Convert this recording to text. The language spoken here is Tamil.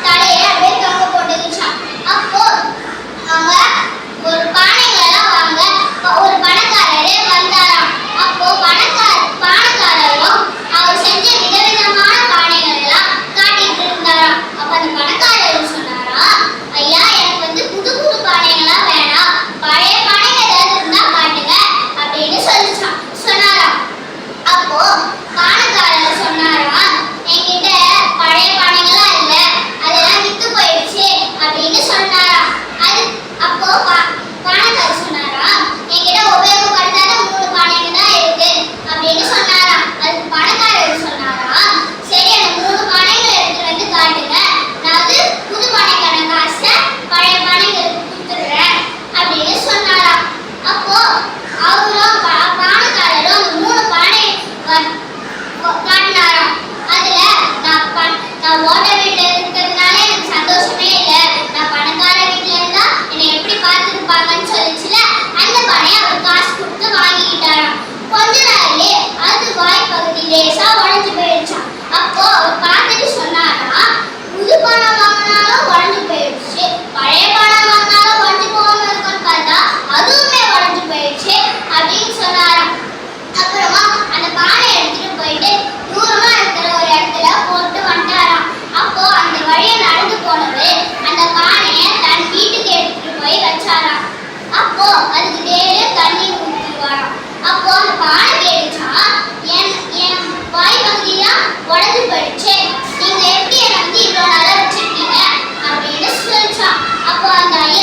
தலையை அப்படியே தொங்க போட்டுக்கிச்சான். அப்போ அவங்க ஒரு பானைகளெல்லாம் வாங்க ஒரு பணக்காரரே வந்தாராம். அப்போ பானைக்காரரும் அவர் செஞ்ச விதவிதமான பானைகள் எல்லாம் காட்டிட்டு இருந்தாராம். அப்ப அந்த பணக்காரர் சொன்னாராம், ஐயா எனக்கு வந்து புது புது பானைகளா வேணாம், பழைய பானைகள் ஏதாவது இருந்தா காட்டுங்க அப்படின்னு சொன்னாராம். அப்போ பானைக்காரர் சொன்னாராம், என்கிட்ட பழைய பானைகளா இல்ல, அதெல்லாம் வித்து போயிடுச்சு அப்படின்னு சொன்னாராம். அப்போ பானைக்காரர் சொன்னாராம், என்கிட்ட உபயோகப்படுத்தாத 3 பானைகள் தான் இருக்கு அப்படின்னு சொன்னாராம். அதுக்கு பணக்காரர் சொன்னாராம், சரி அந்த 3 பானைகள் எடுத்து வந்து காட்டுங்க, நான் வந்து புது பானைக்கான காசை பழைய பானைகளுக்கு கொடுத்துடுறேன் அப்படின்னு சொன்னாராம். அப்போ அவரும் பானைக்காரரும் அந்த 3 பானை காட்டினாராம். அதுல நான் ஓட்ட வீட்டுல இருக்கிறதுனால எனக்கு சந்தோஷமே இல்லை, நான் பணக்கார வீட்டுல இருந்தா என்னை எப்படி பார்த்துருப்பாங்கன்னு சொல்லிச்சுல, அந்த பானையை அவர் காசு கொடுத்து வாங்கிக்கிட்டாராம். கொஞ்ச நாள்லே அது வாய்ப்பகுதி லேசா உடஞ்சு போயிடுச்சான். அப்போ அவர் பார்த்துட்டு சொன்னாராம், புது பணம் வாங்கினாலும் உடஞ்சு போயிடுச்சு, பழைய பணம் வாங்கினாலும் உடஞ்சு போகாம இருக்குன்னு பார்த்தா அதுவுமே உடஞ்சு போயிடுச்சு அப்படின்னு சொன்னாராம். அப்புறமா அந்த பானை எடுத்துட்டு போயிட்டு தூரமா இருக்கிற ஒரு இடத்துல போட்டு வந்துட்டாராம். அப்போ அந்த வழியை நடந்து போனவர் அந்த பானையை தன் வீட்டுக்கு எடுத்துட்டு போய் வச்சாராம். அப்போ அதுக்கு டெய்லி தண்ணி ஊற்றிடுவாராம். அப்போ அந்த பானை கேட்டுச்சான், என் வாய் பகுதியா உடஞ்சு போயிடுச்சு, நீங்க எப்படி என்னை வந்து இவ்வளோ நல்லா வச்சிருக்கீங்க அப்படின்னு சொல்லிச்சான். அப்போ அந்த ஐயா